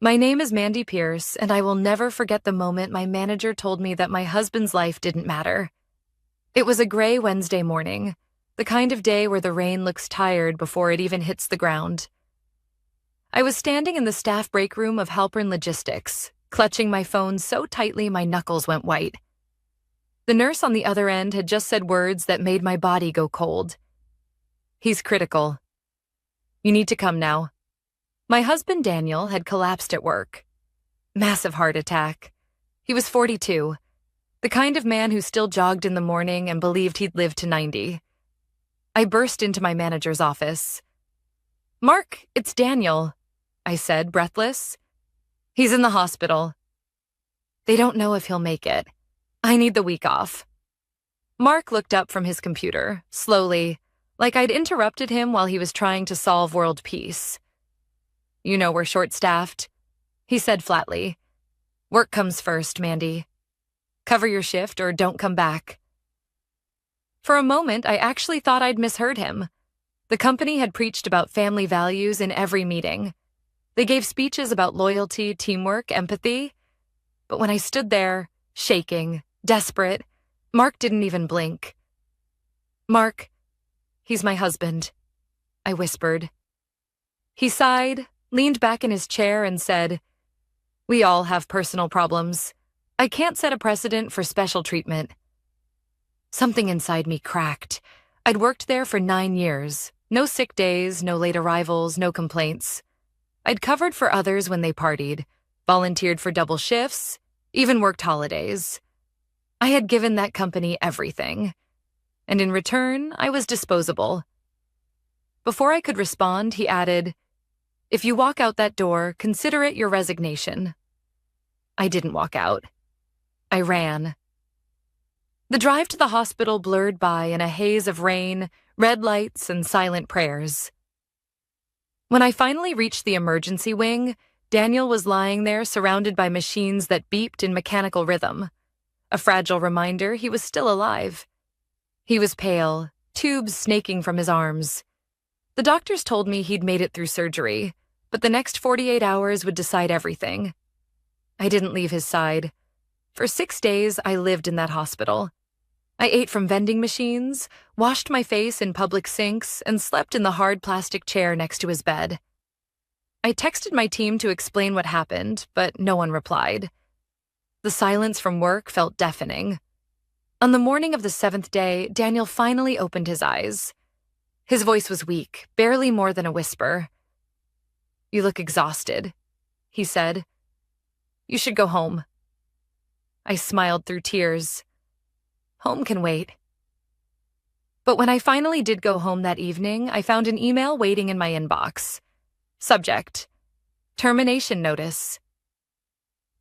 My name is Mandy Pierce, and I will never forget the moment my manager told me that my husband's life didn't matter. It was a gray Wednesday morning, the kind of day where the rain looks tired before it even hits the ground. I was standing in the staff break room of Halpern Logistics, clutching my phone so tightly my knuckles went white. The nurse on the other end had just said words that made my body go cold. "He's critical. You need to come now." My husband Daniel had collapsed at work. Massive heart attack. He was 42, the kind of man who still jogged in the morning and believed he'd live to 90. I burst into my manager's office. "Mark, it's Daniel," I said, breathless. "He's in the hospital. They don't know if he'll make it. I need the week off." Mark looked up from his computer, slowly, like I'd interrupted him while he was trying to solve world peace. "You know we're short-staffed," he said flatly. "Work comes first, Mandy. Cover your shift or don't come back." For a moment, I actually thought I'd misheard him. The company had preached about family values in every meeting. They gave speeches about loyalty, teamwork, empathy. But when I stood there, shaking, desperate, Mark didn't even blink. "Mark, he's my husband," I whispered. He sighed, leaned back in his chair, and said, "We all have personal problems. I can't set a precedent for special treatment." Something inside me cracked. I'd worked there for 9 years. No sick days, no late arrivals, no complaints. I'd covered for others when they partied, volunteered for double shifts, even worked holidays. I had given that company everything. And in return, I was disposable. Before I could respond, he added, "If you walk out that door, consider it your resignation." I didn't walk out. I ran. The drive to the hospital blurred by in a haze of rain, red lights, and silent prayers. When I finally reached the emergency wing, Daniel was lying there surrounded by machines that beeped in mechanical rhythm. A fragile reminder he was still alive. He was pale, tubes snaking from his arms. The doctors told me he'd made it through surgery, but the next 48 hours would decide everything. I didn't leave his side. For 6 days, I lived in that hospital. I ate from vending machines, washed my face in public sinks, and slept in the hard plastic chair next to his bed. I texted my team to explain what happened, but no one replied. The silence from work felt deafening. On the morning of the 7th day, Daniel finally opened his eyes. His voice was weak, barely more than a whisper. "You look exhausted," he said. "You should go home." I smiled through tears. Home can wait. But when I finally did go home that evening, I found an email waiting in my inbox. Subject: termination notice.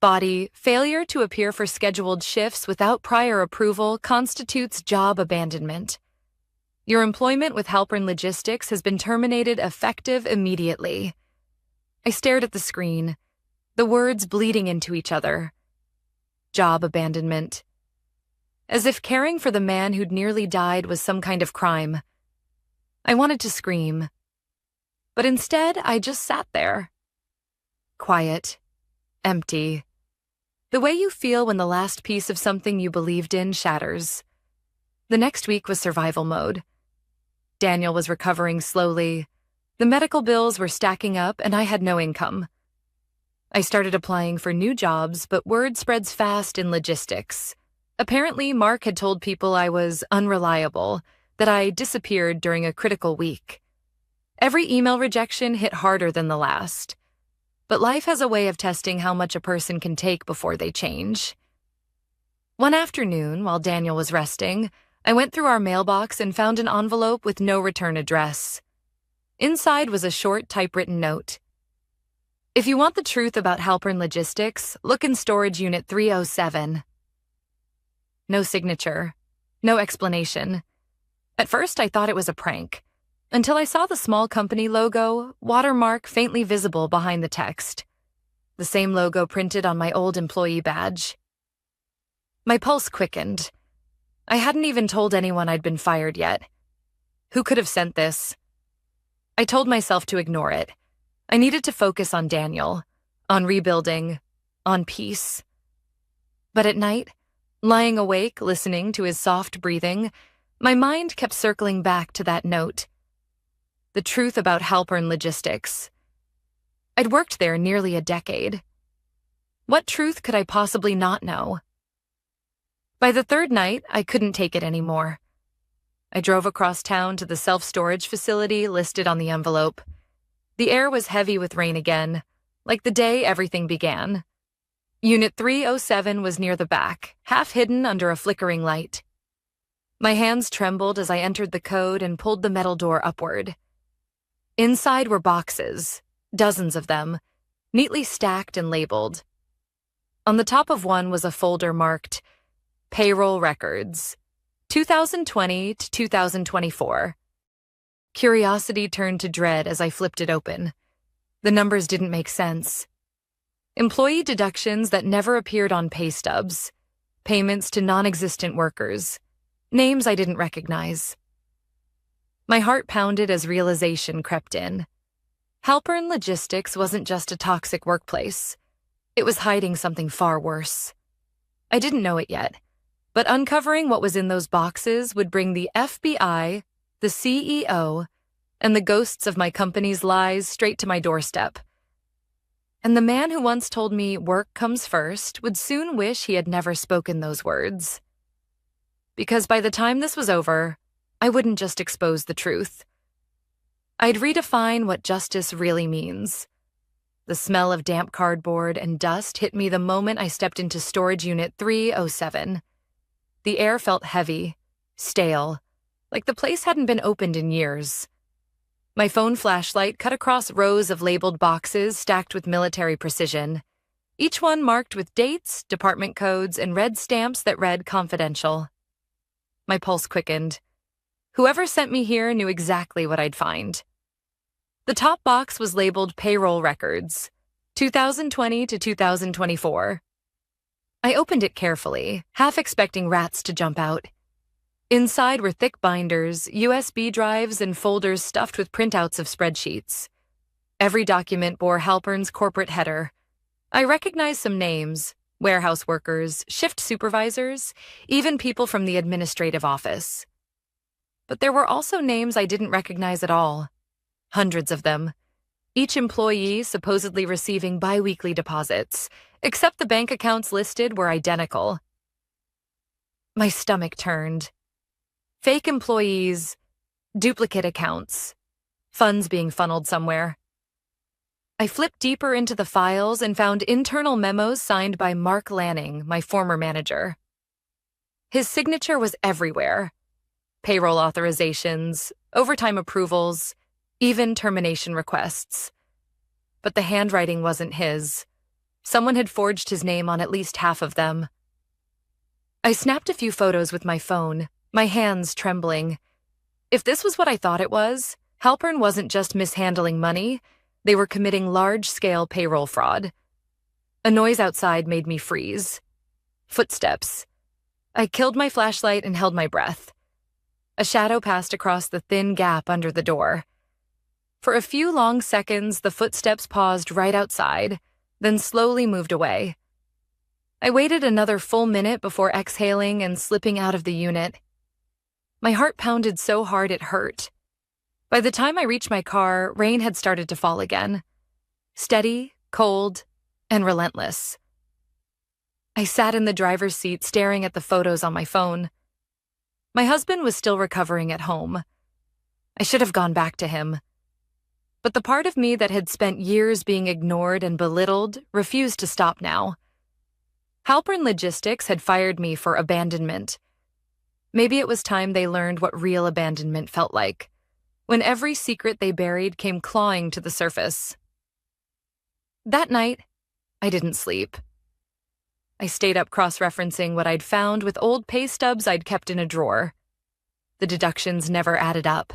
Body: failure to appear for scheduled shifts without prior approval constitutes job abandonment. Your employment with Halpern Logistics has been terminated effective immediately. I stared at the screen, the words bleeding into each other. Job abandonment. As if caring for the man who'd nearly died was some kind of crime. I wanted to scream. But instead, I just sat there. Quiet. Empty. The way you feel when the last piece of something you believed in shatters. The next week was survival mode. Daniel was recovering slowly. The medical bills were stacking up, and I had no income. I started applying for new jobs, but word spreads fast in logistics. Apparently, Mark had told people I was unreliable, that I disappeared during a critical week. Every email rejection hit harder than the last. But life has a way of testing how much a person can take before they change. One afternoon, while Daniel was resting, I went through our mailbox and found an envelope with no return address. Inside was a short typewritten note. "If you want the truth about Halpern Logistics, look in storage unit 307. No signature. No explanation. At first, I thought it was a prank, until I saw the small company logo, watermark faintly visible behind the text. The same logo printed on my old employee badge. My pulse quickened. I hadn't even told anyone I'd been fired yet. Who could have sent this? I told myself to ignore it. I needed to focus on Daniel, on rebuilding, on peace. But at night, lying awake, listening to his soft breathing, my mind kept circling back to that note. The truth about Halpern Logistics. I'd worked there nearly a decade. What truth could I possibly not know? By the third night, I couldn't take it anymore. I drove across town to the self-storage facility listed on the envelope. The air was heavy with rain again, like the day everything began. Unit 307 was near the back, half hidden under a flickering light. My hands trembled as I entered the code and pulled the metal door upward. Inside were boxes, dozens of them, neatly stacked and labeled. On the top of one was a folder marked Payroll Records, 2020 to 2024. Curiosity turned to dread as I flipped it open. The numbers didn't make sense. Employee deductions that never appeared on pay stubs, payments to non-existent workers, names I didn't recognize. My heart pounded as realization crept in. Halpern Logistics wasn't just a toxic workplace. It was hiding something far worse. I didn't know it yet, but uncovering what was in those boxes would bring the FBI, the CEO, and the ghosts of my company's lies straight to my doorstep. And the man who once told me work comes first would soon wish he had never spoken those words. Because by the time this was over, I wouldn't just expose the truth. I'd redefine what justice really means. The smell of damp cardboard and dust hit me the moment I stepped into storage unit 307. The air felt heavy, stale, like the place hadn't been opened in years. My phone flashlight cut across rows of labeled boxes stacked with military precision, each one marked with dates, department codes, and red stamps that read confidential. My pulse quickened. Whoever sent me here knew exactly what I'd find. The top box was labeled Payroll Records, 2020 to 2024. I opened it carefully, half expecting rats to jump out. Inside were thick binders, USB drives, and folders stuffed with printouts of spreadsheets. Every document bore Halpern's corporate header. I recognized some names: warehouse workers, shift supervisors, even people from the administrative office. But there were also names I didn't recognize at all. Hundreds of them. Each employee supposedly receiving bi-weekly deposits, except the bank accounts listed were identical. My stomach turned. Fake employees, duplicate accounts, funds being funneled somewhere. I flipped deeper into the files and found internal memos signed by Mark Lanning, my former manager. His signature was everywhere. Payroll authorizations, overtime approvals, even termination requests. But the handwriting wasn't his. Someone had forged his name on at least half of them. I snapped a few photos with my phone, my hands trembling. If this was what I thought it was, Halpern wasn't just mishandling money, they were committing large-scale payroll fraud. A noise outside made me freeze. Footsteps. I killed my flashlight and held my breath. A shadow passed across the thin gap under the door. For a few long seconds, the footsteps paused right outside, then slowly moved away. I waited another full minute before exhaling and slipping out of the unit. My heart pounded so hard it hurt. By the time I reached my car, rain had started to fall again. Steady, cold, and relentless. I sat in the driver's seat staring at the photos on my phone. My husband was still recovering at home. I should have gone back to him. But the part of me that had spent years being ignored and belittled refused to stop now. Halpern Logistics had fired me for abandonment. Maybe it was time they learned what real abandonment felt like, when every secret they buried came clawing to the surface. That night, I didn't sleep. I stayed up cross-referencing what I'd found with old pay stubs I'd kept in a drawer. The deductions never added up.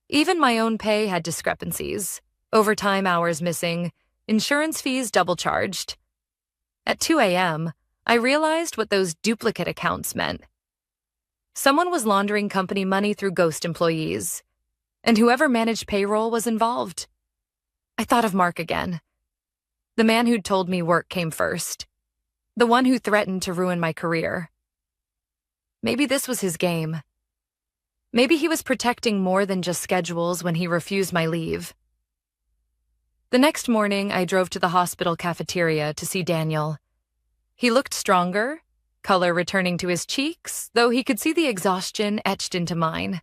Even my own pay had discrepancies, overtime hours missing, insurance fees double-charged. At 2 a.m., I realized what those duplicate accounts meant. Someone was laundering company money through ghost employees, and whoever managed payroll was involved. I thought of Mark again. The man who'd told me work came first. The one who threatened to ruin my career. Maybe this was his game. Maybe he was protecting more than just schedules when he refused my leave. The next morning, I drove to the hospital cafeteria to see Daniel. He looked stronger, color returning to his cheeks, though he could see the exhaustion etched into mine.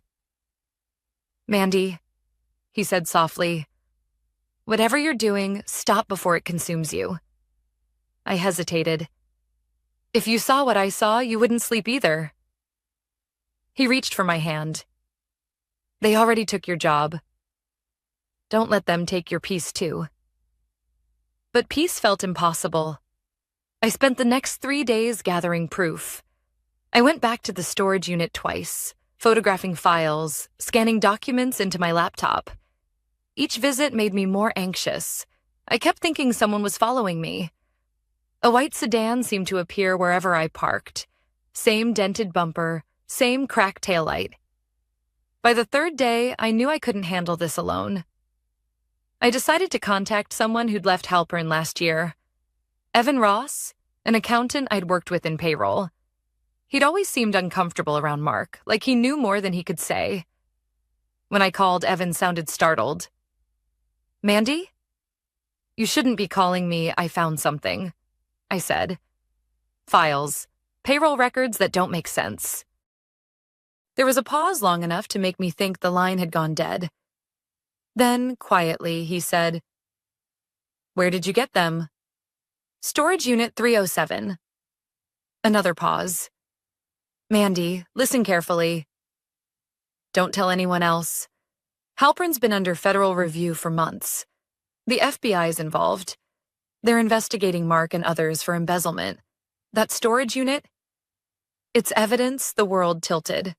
"Mandy," he said softly, "whatever you're doing, stop before it consumes you." I hesitated. "If you saw what I saw, you wouldn't sleep either." He reached for my hand. "They already took your job. Don't let them take your peace too." But peace felt impossible. I spent the next 3 days gathering proof. I went back to the storage unit twice, photographing files, scanning documents into my laptop. Each visit made me more anxious. I kept thinking someone was following me. A white sedan seemed to appear wherever I parked. Same dented bumper, same cracked taillight. By the third day, I knew I couldn't handle this alone. I decided to contact someone who'd left Halpern last year. Evan Ross, an accountant I'd worked with in payroll. He'd always seemed uncomfortable around Mark, like he knew more than he could say. When I called, Evan sounded startled. "Mandy? You shouldn't be calling me. I found something," I said. "Files. Payroll records that don't make sense." There was a pause long enough to make me think the line had gone dead. Then, quietly, he said, "Where did you get them?" "Storage Unit 307. Another pause. "Mandy, listen carefully. Don't tell anyone else. Halpern's been under federal review for months. The FBI's involved. They're investigating Mark and others for embezzlement. That storage unit? It's evidence the world tilted."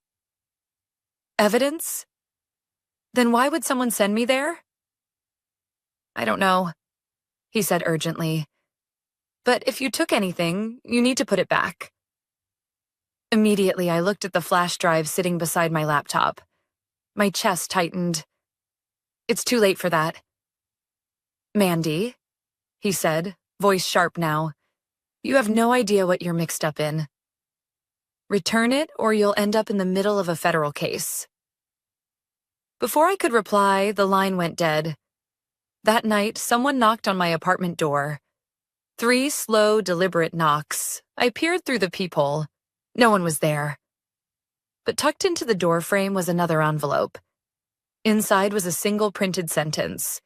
"Evidence? Then why would someone send me there?" "I don't know," he said urgently. "But if you took anything, you need to put it back." Immediately, I looked at the flash drive sitting beside my laptop. My chest tightened. "It's too late for that." "Mandy," he said, voice sharp now, "you have no idea what you're mixed up in. Return it, or you'll end up in the middle of a federal case." Before I could reply, the line went dead. That night, someone knocked on my apartment door. 3 slow, deliberate knocks. I peered through the peephole. No one was there. But tucked into the doorframe was another envelope. Inside was a single printed sentence.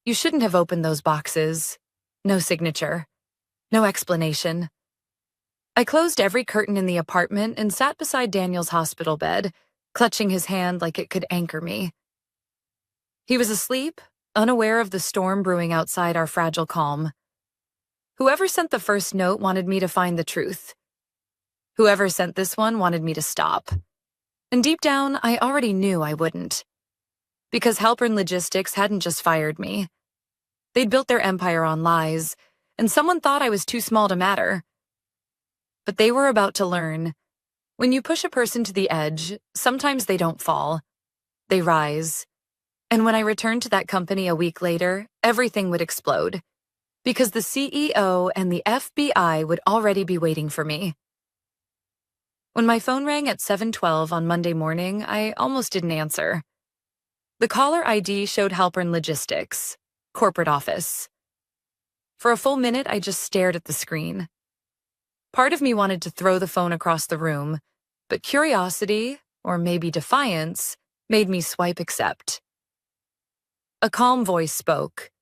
"You shouldn't have opened those boxes." No signature. No explanation. I closed every curtain in the apartment and sat beside Daniel's hospital bed, clutching his hand like it could anchor me. He was asleep, unaware of the storm brewing outside our fragile calm. Whoever sent the first note wanted me to find the truth. Whoever sent this one wanted me to stop. And deep down, I already knew I wouldn't. Because Halpern Logistics hadn't just fired me. They'd built their empire on lies, and someone thought I was too small to matter. But they were about to learn. When you push a person to the edge, sometimes they don't fall. They rise. And when I returned to that company a week later, everything would explode. Because the CEO and the FBI would already be waiting for me. When my phone rang at 7:12 on Monday morning, I almost didn't answer. The caller ID showed Halpern Logistics, corporate office. For a full minute, I just stared at the screen. Part of me wanted to throw the phone across the room, but curiosity, or maybe defiance, made me swipe accept. A calm voice spoke.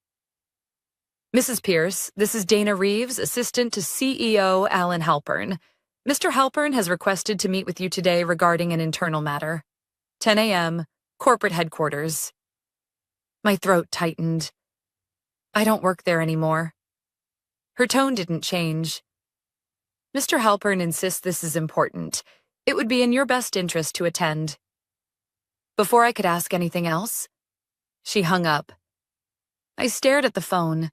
"Mrs. Pierce, this is Dana Reeves, assistant to CEO Alan Halpern. Mr. Halpern has requested to meet with you today regarding an internal matter. 10 a.m., corporate headquarters." My throat tightened. "I don't work there anymore." Her tone didn't change. "Mr. Halpern insists this is important. It would be in your best interest to attend." Before I could ask anything else, she hung up. I stared at the phone,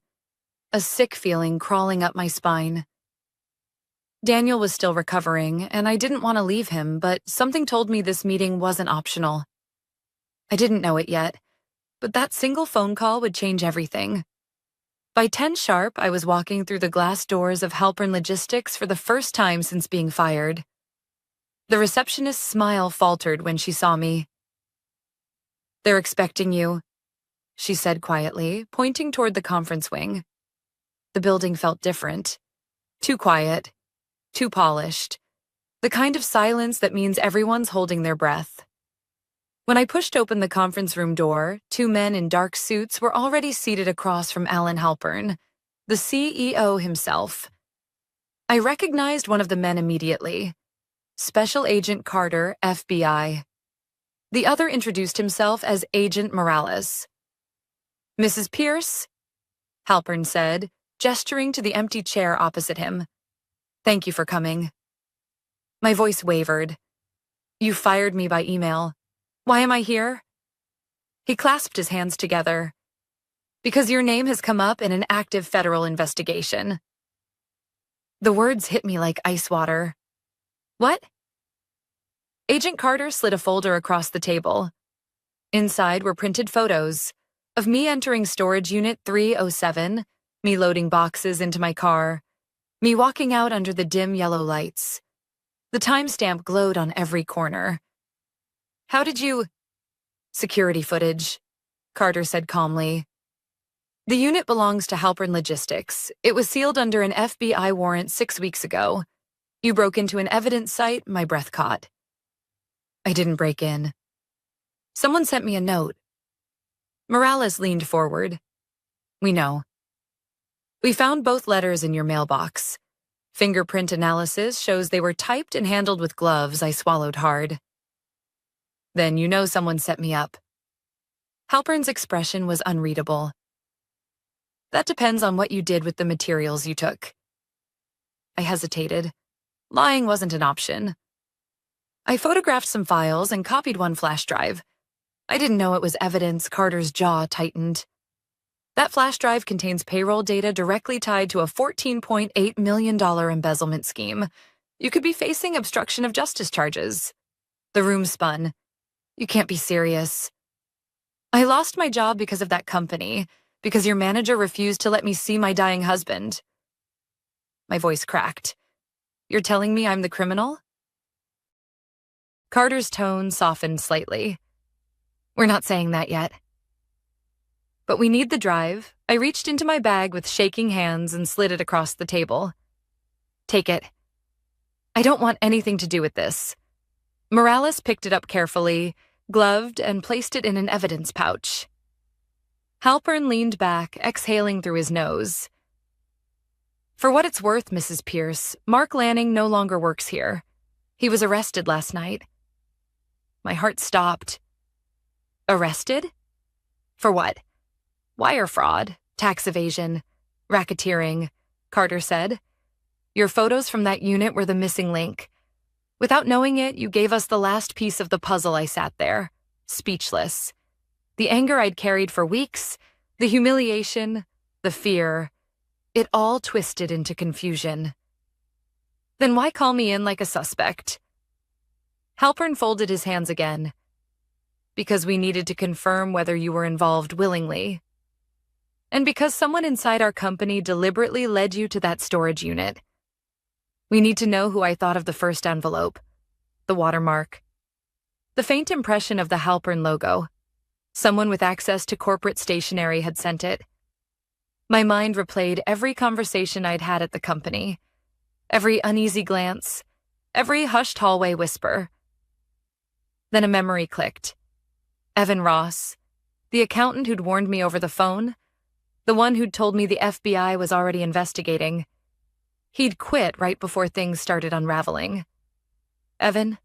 a sick feeling crawling up my spine. Daniel was still recovering, and I didn't want to leave him, but something told me this meeting wasn't optional. I didn't know it yet, but that single phone call would change everything. By 10 sharp, I was walking through the glass doors of Halpern Logistics for the first time since being fired. The receptionist's smile faltered when she saw me. "They're expecting you," she said quietly, pointing toward the conference wing. The building felt different. Too quiet. Too polished. The kind of silence that means everyone's holding their breath. When I pushed open the conference room door, two men in dark suits were already seated across from Alan Halpern, the CEO himself. I recognized one of the men immediately. Special Agent Carter, FBI. The other introduced himself as Agent Morales. "Mrs. Pierce," Halpern said, gesturing to the empty chair opposite him. "Thank you for coming." My voice wavered. "You fired me by email. Why am I here?" He clasped his hands together. "Because your name has come up in an active federal investigation." The words hit me like ice water. "What?" Agent Carter slid a folder across the table. Inside were printed photos of me entering storage unit 307, me loading boxes into my car, me walking out under the dim yellow lights. The timestamp glowed on every corner. "How did you—" "Security footage," Carter said calmly. "The unit belongs to Halpern Logistics. It was sealed under an FBI warrant 6 weeks ago. You broke into an evidence site my breath caught." "I didn't break in. Someone sent me a note." Morales leaned forward. "We know. We found both letters in your mailbox. Fingerprint analysis shows they were typed and handled with gloves." I swallowed hard. "Then you know someone set me up." Halpern's expression was unreadable. "That depends on what you did with the materials you took." I hesitated. Lying wasn't an option. "I photographed some files and copied one flash drive. I didn't know it was evidence." Carter's jaw tightened. "That flash drive contains payroll data directly tied to a $14.8 million embezzlement scheme. You could be facing obstruction of justice charges." The room spun. "You can't be serious." "I lost my job because of that company, because your manager refused to let me see my dying husband." My voice cracked. "You're telling me I'm the criminal?" Carter's tone softened slightly. "We're not saying that yet." "But we need the drive." I reached into my bag with shaking hands and slid it across the table. "Take it. I don't want anything to do with this." Morales picked it up carefully, gloved, and placed it in an evidence pouch. Halpern leaned back, exhaling through his nose. "For what it's worth, Mrs. Pierce, Mark Lanning no longer works here. He was arrested last night." My heart stopped. "Arrested? For what?" "Wire fraud, tax evasion, racketeering," Carter said. "Your photos from that unit were the missing link. Without knowing it, you gave us the last piece of the puzzle." I sat there, speechless. The anger I'd carried for weeks, the humiliation, the fear, it all twisted into confusion. "Then why call me in like a suspect?" Halpern folded his hands again. "Because we needed to confirm whether you were involved willingly. And because someone inside our company deliberately led you to that storage unit. We need to know who I thought of the first envelope, the watermark, the faint impression of the Halpern logo. Someone with access to corporate stationery had sent it." My mind replayed every conversation I'd had at the company, every uneasy glance, every hushed hallway whisper. Then a memory clicked. Evan Ross, the accountant who'd warned me over the phone, the one who'd told me the FBI was already investigating. He'd quit right before things started unraveling. "Evan,"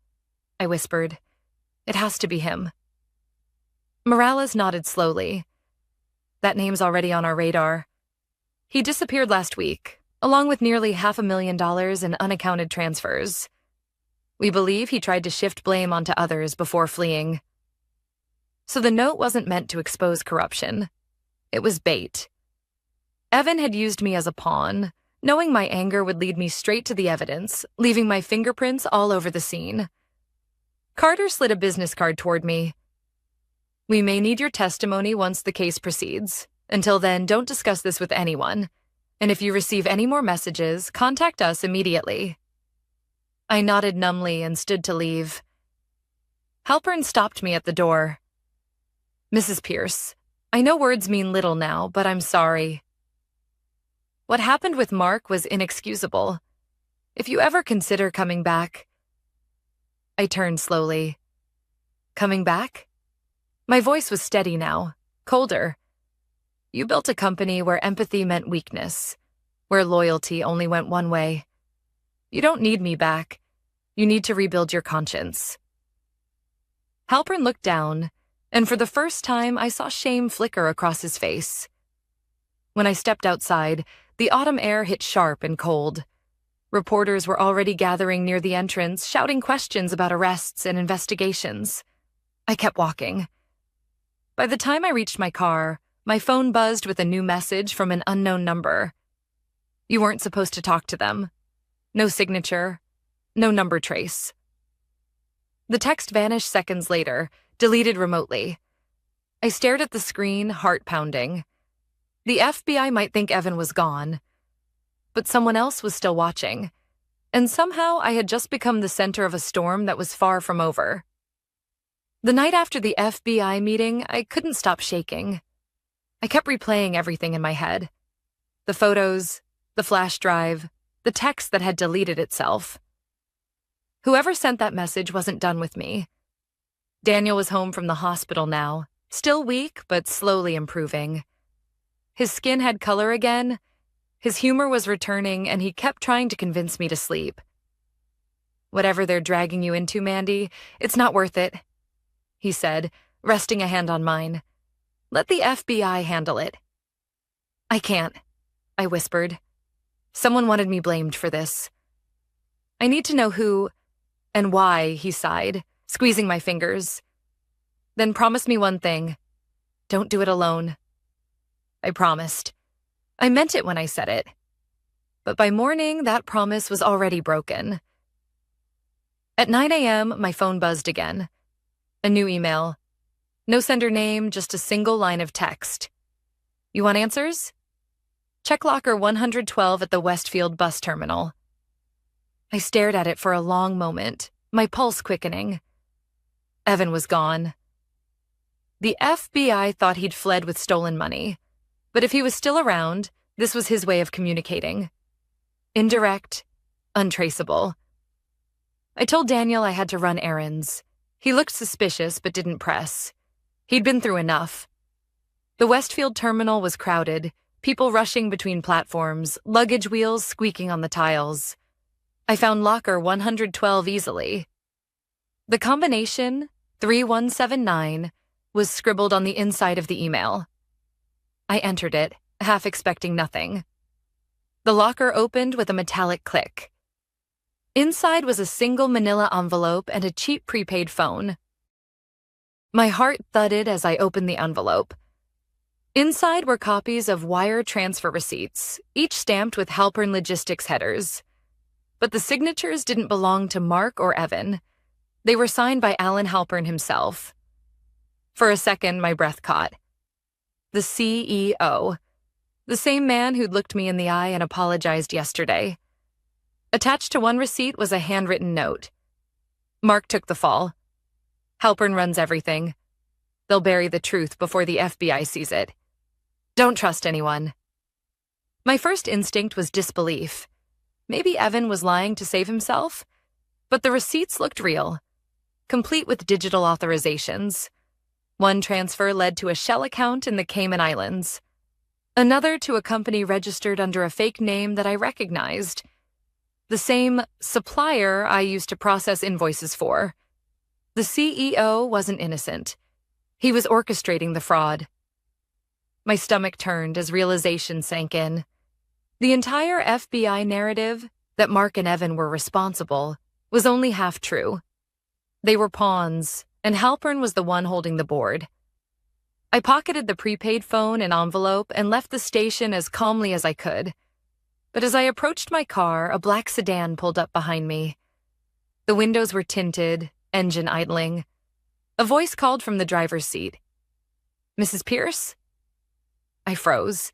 I whispered. "It has to be him." Morales nodded slowly. "That name's already on our radar. He disappeared last week, along with nearly $500,000 in unaccounted transfers. We believe he tried to shift blame onto others before fleeing." So the note wasn't meant to expose corruption. It was bait. Evan had used me as a pawn, knowing my anger would lead me straight to the evidence, leaving my fingerprints all over the scene. Carter slid a business card toward me. "We may need your testimony once the case proceeds. Until then, don't discuss this with anyone. And if you receive any more messages, contact us immediately." I nodded numbly and stood to leave. Halpern stopped me at the door. "Mrs. Pierce, I know words mean little now, but I'm sorry. What happened with Mark was inexcusable. If you ever consider coming back—" I turned slowly. "Coming back?" My voice was steady now, colder. "You built a company where empathy meant weakness, where loyalty only went one way. You don't need me back. You need to rebuild your conscience." Halpern looked down, and for the first time I saw shame flicker across his face. When I stepped outside, the autumn air hit sharp and cold. Reporters were already gathering near the entrance, shouting questions about arrests and investigations. I kept walking. By the time I reached my car, my phone buzzed with a new message from an unknown number. You weren't supposed to talk to them. No signature, no number trace. The text vanished seconds later, deleted remotely. I stared at the screen, heart pounding. The FBI might think Evan was gone, but someone else was still watching, and somehow I had just become the center of a storm that was far from over. The night after the FBI meeting, I couldn't stop shaking. I kept replaying everything in my head. The photos, the flash drive, the text that had deleted itself. Whoever sent that message wasn't done with me. Daniel was home from the hospital now, still weak but slowly improving. His skin had color again, his humor was returning, and he kept trying to convince me to sleep. "Whatever they're dragging you into, Mandy, it's not worth it," he said, resting a hand on mine. "Let the FBI handle it." "I can't," I whispered. "Someone wanted me blamed for this." "I need to know who and why," he sighed, squeezing my fingers. "Then promise me one thing. Don't do it alone." I promised. I meant it when I said it. But by morning, that promise was already broken. At 9 a.m., my phone buzzed again. A new email. No sender name, just a single line of text. "You want answers? Check locker 112 at the Westfield bus terminal." I stared at it for a long moment, my pulse quickening. Evan was gone. The FBI thought he'd fled with stolen money, but if he was still around, this was his way of communicating. Indirect, untraceable. I told Daniel I had to run errands. He looked suspicious but didn't press. He'd been through enough. The Westfield terminal was crowded, people rushing between platforms, luggage wheels squeaking on the tiles. I found locker 112 easily. The combination, 3179, was scribbled on the inside of the email. I entered it, half expecting nothing. The locker opened with a metallic click. Inside was a single manila envelope and a cheap prepaid phone. My heart thudded as I opened the envelope. Inside were copies of wire transfer receipts, each stamped with Halpern Logistics headers. But the signatures didn't belong to Mark or Evan. They were signed by Alan Halpern himself. For a second, my breath caught. The CEO. The same man who'd looked me in the eye and apologized yesterday. Attached to one receipt was a handwritten note. "Mark took the fall. Halpern runs everything. They'll bury the truth before the FBI sees it. Don't trust anyone." My first instinct was disbelief. Maybe Evan was lying to save himself? But the receipts looked real, complete with digital authorizations. One transfer led to a shell account in the Cayman Islands. Another to a company registered under a fake name that I recognized. The same supplier I used to process invoices for. The CEO wasn't innocent. He was orchestrating the fraud. My stomach turned as realization sank in. The entire FBI narrative, that Mark and Evan were responsible, was only half true. They were pawns, and Halpern was the one holding the board. I pocketed the prepaid phone and envelope and left the station as calmly as I could. But as I approached my car, a black sedan pulled up behind me. The windows were tinted, engine idling. A voice called from the driver's seat. "Mrs. Pierce?" I froze.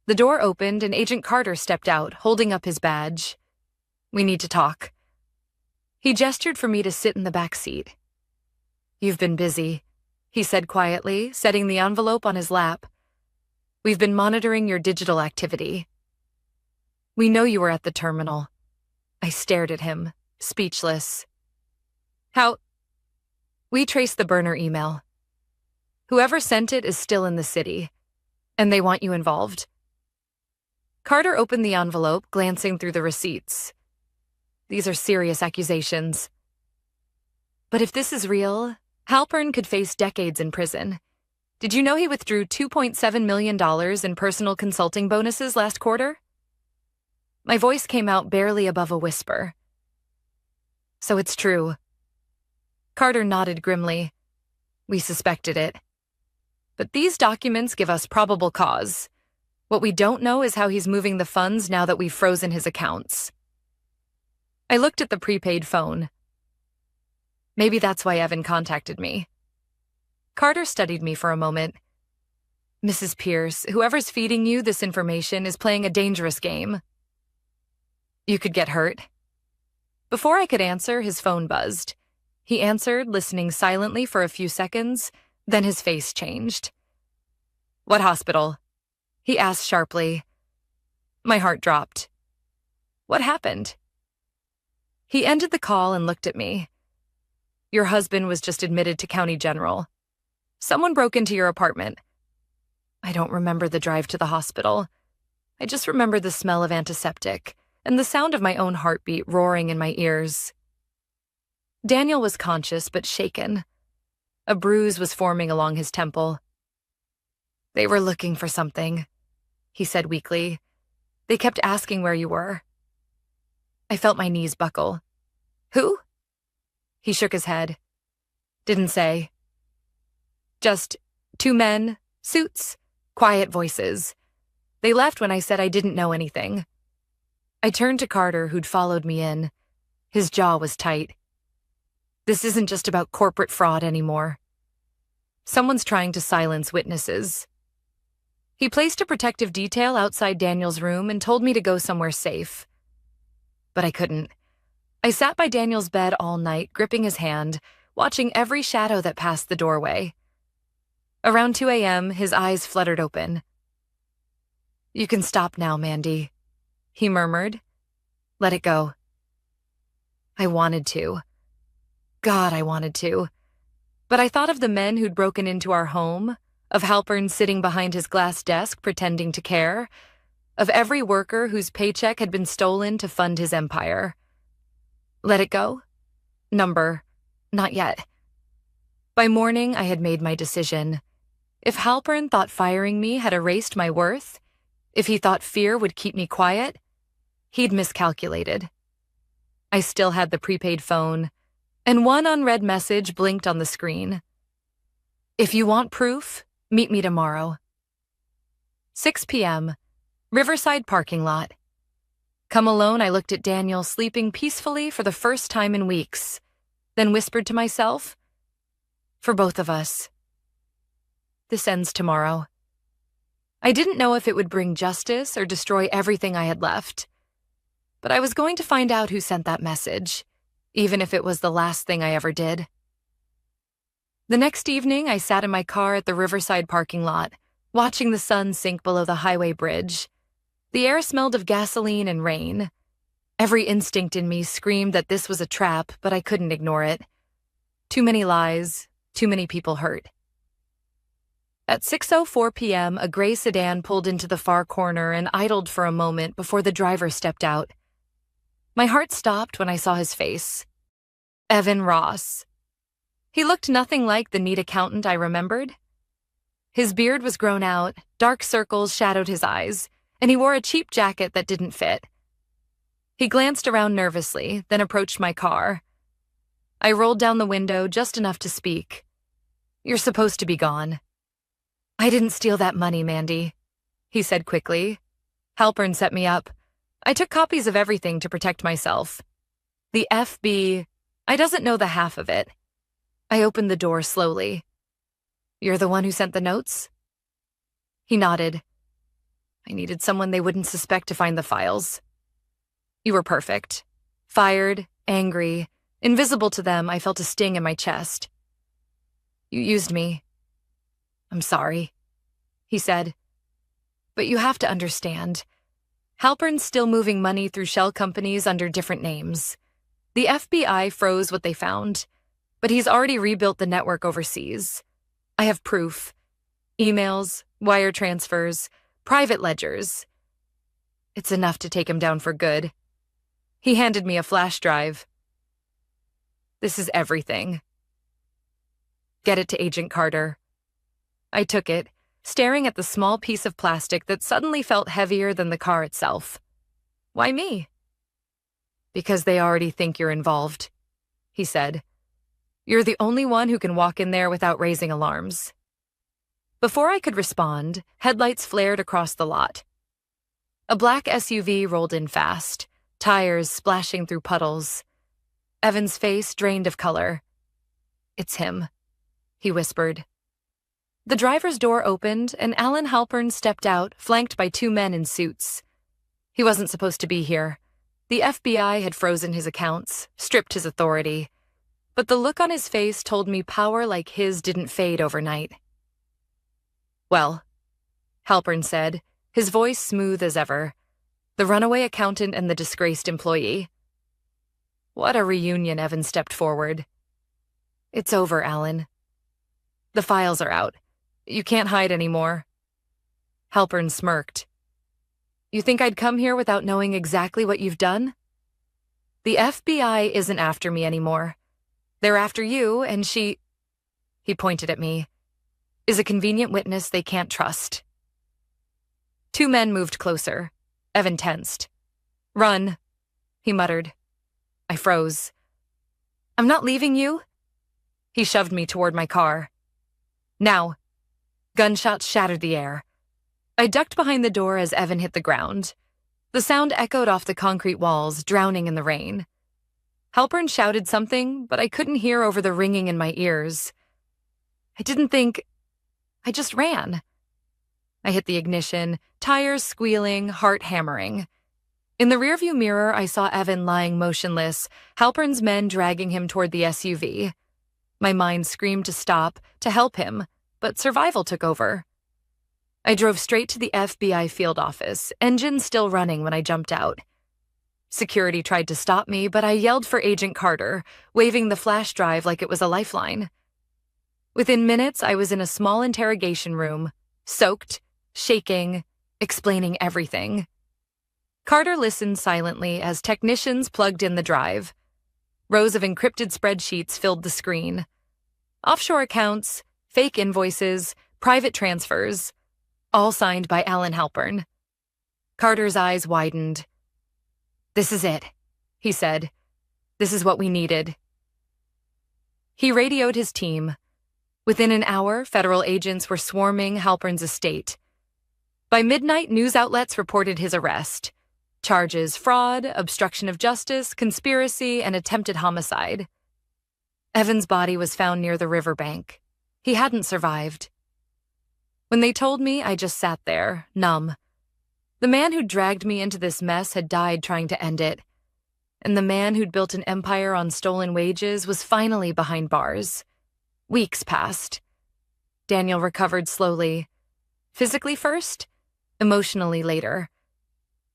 The door opened and Agent Carter stepped out, holding up his badge. "We need to talk." He gestured for me to sit in the back seat. "You've been busy," he said quietly, setting the envelope on his lap. "We've been monitoring your digital activity. We know you were at the terminal." I stared at him, speechless. "How?" "We traced the burner email. Whoever sent it is still in the city, and they want you involved." Carter opened the envelope, glancing through the receipts. "These are serious accusations." "But if this is real, Halpern could face decades in prison. Did you know he withdrew $2.7 million in personal consulting bonuses last quarter?" My voice came out barely above a whisper. "So it's true." Carter nodded grimly. "We suspected it. But these documents give us probable cause. What we don't know is how he's moving the funds now that we've frozen his accounts." I looked at the prepaid phone. Maybe that's why Evan contacted me. Carter studied me for a moment. "Mrs. Pierce, whoever's feeding you this information is playing a dangerous game. You could get hurt." Before I could answer, his phone buzzed. He answered, listening silently for a few seconds, then his face changed. "What hospital?" he asked sharply. My heart dropped. "What happened?" He ended the call and looked at me. "Your husband was just admitted to County General. Someone broke into your apartment." I don't remember the drive to the hospital. I just remember the smell of antiseptic and the sound of my own heartbeat roaring in my ears. Daniel was conscious but shaken. A bruise was forming along his temple. "They were looking for something," he said weakly. "They kept asking where you were." I felt my knees buckle. "Who?" He shook his head. "Didn't say. Just 2 men, suits, quiet voices. They left when I said I didn't know anything." I turned to Carter, who'd followed me in. His jaw was tight. "This isn't just about corporate fraud anymore. Someone's trying to silence witnesses." He placed a protective detail outside Daniel's room and told me to go somewhere safe. But I couldn't. I sat by Daniel's bed all night, gripping his hand, watching every shadow that passed the doorway. Around 2 a.m., his eyes fluttered open. "You can stop now, Mandy," he murmured. "Let it go." I wanted to. God, I wanted to. But I thought of the men who'd broken into our home, of Halpern sitting behind his glass desk pretending to care, of every worker whose paycheck had been stolen to fund his empire. Let it go? Number, not yet. By morning, I had made my decision. If Halpern thought firing me had erased my worth, if he thought fear would keep me quiet, he'd miscalculated. I still had the prepaid phone, and one unread message blinked on the screen. "If you want proof, meet me tomorrow." 6 p.m., Riverside parking lot. Come alone, I looked at Daniel sleeping peacefully for the first time in weeks, then whispered to myself, "For both of us. This ends tomorrow." I didn't know if it would bring justice or destroy everything I had left, but I was going to find out who sent that message, even if it was the last thing I ever did. The next evening, I sat in my car at the Riverside parking lot, watching the sun sink below the highway bridge. The air smelled of gasoline and rain. Every instinct in me screamed that this was a trap, but I couldn't ignore it. Too many lies, too many people hurt. At 6:04 p.m., a gray sedan pulled into the far corner and idled for a moment before the driver stepped out. My heart stopped when I saw his face. Evan Ross. He looked nothing like the neat accountant I remembered. His beard was grown out, dark circles shadowed his eyes, and he wore a cheap jacket that didn't fit. He glanced around nervously, then approached my car. I rolled down the window just enough to speak. "You're supposed to be gone." "I didn't steal that money, Mandy," he said quickly. "Halpern set me up. I took copies of everything to protect myself. The I doesn't know the half of it." I opened the door slowly. "You're the one who sent the notes?" He nodded. I needed someone they wouldn't suspect to find the files. You were perfect. Fired, angry, invisible to them, I felt a sting in my chest. You used me. I'm sorry, he said. But you have to understand. Halpern's still moving money through shell companies under different names. The FBI froze what they found, but he's already rebuilt the network overseas. I have proof. Emails, wire transfers, private ledgers. It's enough to take him down for good. He handed me a flash drive. This is everything. Get it to Agent Carter. I took it, staring at the small piece of plastic that suddenly felt heavier than the car itself. Why me? Because they already think you're involved, he said. You're the only one who can walk in there without raising alarms. Before I could respond, headlights flared across the lot. A black SUV rolled in fast, tires splashing through puddles. Evan's face drained of color. It's him, he whispered. The driver's door opened, and Alan Halpern stepped out, flanked by two men in suits. He wasn't supposed to be here. The FBI had frozen his accounts, stripped his authority. But the look on his face told me power like his didn't fade overnight. Well, Halpern said, his voice smooth as ever. The runaway accountant and the disgraced employee. What a reunion, Evan stepped forward. It's over, Alan. The files are out. You can't hide anymore. Halpern smirked. You think I'd come here without knowing exactly what you've done? The FBI isn't after me anymore. They're after you, and she, he pointed at me, is a convenient witness they can't trust. Two men moved closer. Evan tensed. Run, he muttered. I froze. I'm not leaving you. He shoved me toward my car. Now. Gunshots shattered the air. I ducked behind the door as Evan hit the ground. The sound echoed off the concrete walls, drowning in the rain. Halpern shouted something, but I couldn't hear over the ringing in my ears. I didn't think. I just ran. I hit the ignition, tires squealing, heart hammering. In the rearview mirror, I saw Evan lying motionless, Halpern's men dragging him toward the SUV. My mind screamed to stop, to help him, but survival took over. I drove straight to the FBI field office, engine still running when I jumped out. Security tried to stop me, but I yelled for Agent Carter, waving the flash drive like it was a lifeline. Within minutes, I was in a small interrogation room, soaked, shaking, explaining everything. Carter listened silently as technicians plugged in the drive. Rows of encrypted spreadsheets filled the screen. Offshore accounts, fake invoices, private transfers, all signed by Alan Halpern. Carter's eyes widened. This is it, he said. This is what we needed. He radioed his team. Within an hour, federal agents were swarming Halpern's estate. By midnight, news outlets reported his arrest. Charges: fraud, obstruction of justice, conspiracy, and attempted homicide. Evan's body was found near the riverbank. He hadn't survived. When they told me, I just sat there, numb. The man who dragged me into this mess had died trying to end it. And the man who'd built an empire on stolen wages was finally behind bars. Weeks passed. Daniel recovered slowly. Physically first, emotionally later.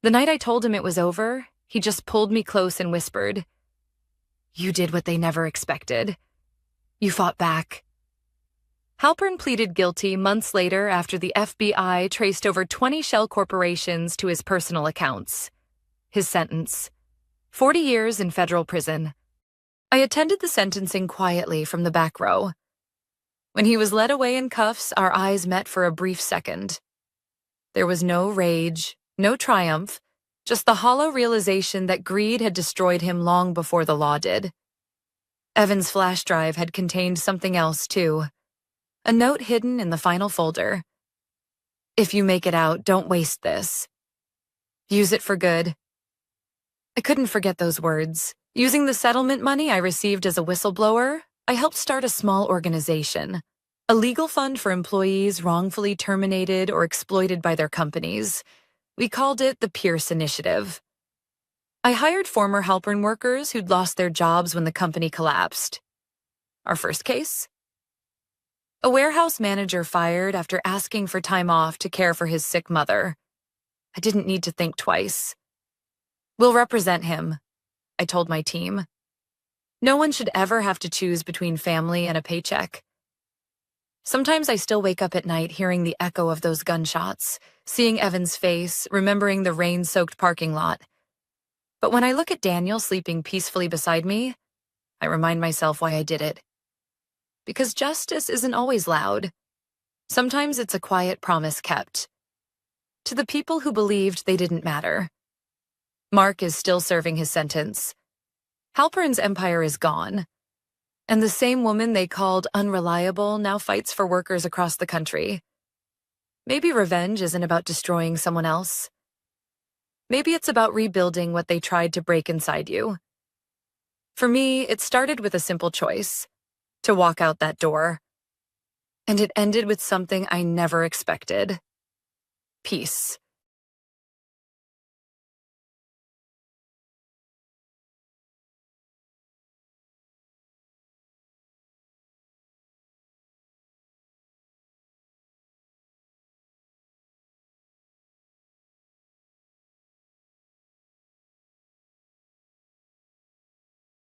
The night I told him it was over, he just pulled me close and whispered, You did what they never expected. You fought back. Halpern pleaded guilty months later after the FBI traced over 20 shell corporations to his personal accounts. His sentence: 40 years in federal prison. I attended the sentencing quietly from the back row. When he was led away in cuffs, our eyes met for a brief second. There was no rage, no triumph, just the hollow realization that greed had destroyed him long before the law did. Evan's flash drive had contained something else, too. A note hidden in the final folder. If you make it out, don't waste this. Use it for good. I couldn't forget those words. Using the settlement money I received as a whistleblower, I helped start a small organization, A legal fund for employees wrongfully terminated or exploited by their companies. We called it the Pierce Initiative. I hired former Halpern workers who'd lost their jobs when the company collapsed. Our first case? A warehouse manager fired after asking for time off to care for his sick mother. I didn't need to think twice. We'll represent him, I told my team. No one should ever have to choose between family and a paycheck. Sometimes I still wake up at night hearing the echo of those gunshots, seeing Evan's face, remembering the rain-soaked parking lot. But when I look at Daniel sleeping peacefully beside me, I remind myself why I did it. Because justice isn't always loud. Sometimes it's a quiet promise kept. To the people who believed they didn't matter. Mark is still serving his sentence. Halpern's empire is gone. And the same woman they called unreliable now fights for workers across the country. Maybe revenge isn't about destroying someone else. Maybe it's about rebuilding what they tried to break inside you. For me, it started with a simple choice: to walk out that door. And it ended with something I never expected: peace.